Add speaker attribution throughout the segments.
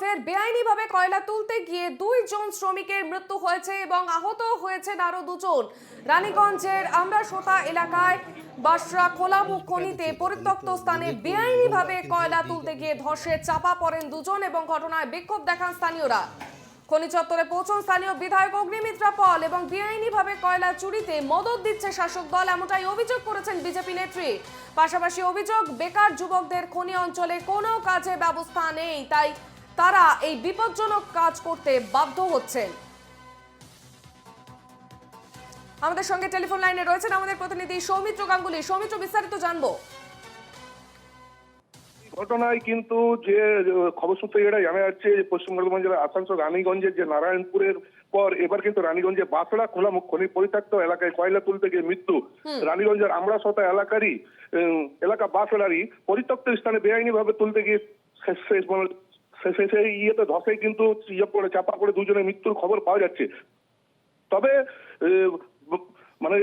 Speaker 1: ফের বেআইনিভাবে কয়লা তুলতে গিয়ে 2 জন শ্রমিকের মৃত্যু হয়েছে এবং আহত হয়েছেন আরো 2 জন। রানীগঞ্জের আমরাসোতা এলাকায় বাসরা খোলামুখ খনিতে পরিত্যক্ত স্থানে বেআইনিভাবে কয়লা তুলতে গিয়ে ধসে চাপা পড়েন 2 জন এবং ঘটনায় বিক্ষোভ দেখান স্থানীয়রা। খনি চত্বরে পৌঁছন স্থানীয় বিধায়ক অগ্নিমিত্রা পল এবং বেআইনিভাবে কয়লা চুরিতে মদত দিচ্ছে শাসক দল, এমনটাই অভিযোগ করেছেন বিজেপি নেত্রী। পাশাপাশি অভিযোগ, বেকার যুবকদের খনি অঞ্চলে কোনো কাজে ব্যবস্থা নেই, তাই তারা এই বিপজ্জনক কাজ করতে বাধ্য হচ্ছেন। আমাদের সঙ্গে টেলিফোন লাইনে রয়েছেন আমাদের প্রতিনিধি সৌমিত্র গাঙ্গুলি। সৌমিত্র, বিস্তারিত জানবো।
Speaker 2: ঘটনায় কিন্তু যে খবর সূত্রে যেটা জানা যাচ্ছে, পশ্চিম বর্ধমান জেলার আসানসোল রানীগঞ্জের যে নারায়ণপুরের পর এবার কিন্তু রানীগঞ্জে বাসড়া খোলামুখ খনি পরিত্যক্ত এলাকায় কয়লা তুলতে গিয়ে মৃত্যু। রানীগঞ্জের আমরাসোতা এলাকারই এলাকা বাসড়ারই পরিত্যক্ত স্থানে বেআইনি ভাবে তুলতে গিয়ে সেই ইয়েতে ধসে কিন্তু পড়ে চাপা পড়ে 2 জনের মৃত্যুর খবর পাওয়া যাচ্ছে। তবে মানে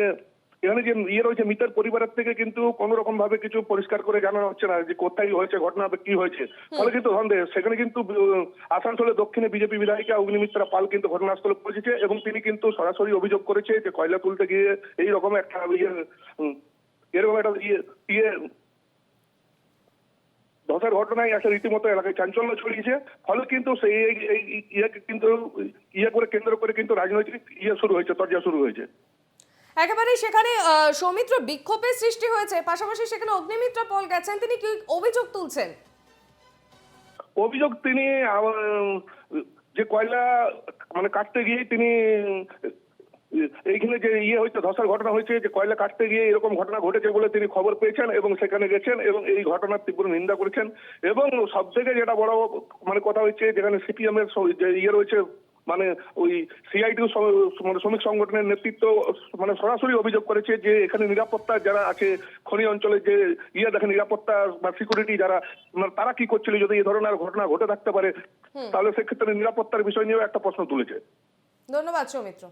Speaker 2: এখানে যে রয়েছে মৃতের পরিবারের থেকে কিন্তু কোন রকম ভাবে কিছু পরিষ্কার করে জানানো হচ্ছে না যে কোথায় হয়েছে ঘটনা, কি হয়েছে। ফলে কিন্তু সন্দেহ সেখানে কিন্তু আসানসোলের দক্ষিণে বিজেপি বিধায়িকা অগ্নিমিত্রা পাল কিন্তু ঘটনাস্থলে পৌঁছেছে এবং তিনি কিন্তু সরাসরি অভিযোগ করেছে যে কয়লা তুলতে গিয়ে এইরকম একটা এরকম একটা ধসের ঘটনায় একটা রীতিমতো এলাকায় চাঞ্চল্য ছড়িয়েছে। ফলে কিন্তু সেই ইয়েকে কিন্তু করে কেন্দ্র করে কিন্তু রাজনৈতিক শুরু হয়েছে, চর্চা শুরু হয়েছে।
Speaker 1: একেবারেই সেখানে সৌমিত্র বিক্ষোভের সৃষ্টি হয়েছে, পাশাপাশি সেখানে অগ্নিমিত্রা পল গেছেন, তিনি কি অভিযোগ তুলছেন?
Speaker 2: অভিযোগ তিনি যে কয়লা মানে কাটতে গিয়ে তিনি এইখানে যে হয়েছে ধসার ঘটনা হয়েছে, যে কয়লা কাটতে গিয়ে এরকম ঘটনা ঘটেছে বলে তিনি খবর পেয়েছেন এবং সেখানে গেছেন এবং এই ঘটনার তীব্র নিন্দা করেছেন। এবং সব থেকে যেটা বড় মানে কথা হচ্ছে, যেখানে সিপিএম এর যে রয়েছে মানে ওই সিআইটি মানে শ্রমিক সংগঠনের নেতৃত্ব মানে সরাসরি অভিযোগ করেছে যে এখানে নিরাপত্তা যারা আছে খনি অঞ্চলে যে দেখেন নিরাপত্তা বা সিকিউরিটি যারা মানে তারা কি করছিল, যদি এই ধরনের ঘটনা ঘটে থাকতে পারে তাহলে সেক্ষেত্রে নিরাপত্তার বিষয় নিয়েও একটা প্রশ্ন তুলেছে।
Speaker 1: ধন্যবাদ সৌমিত্র।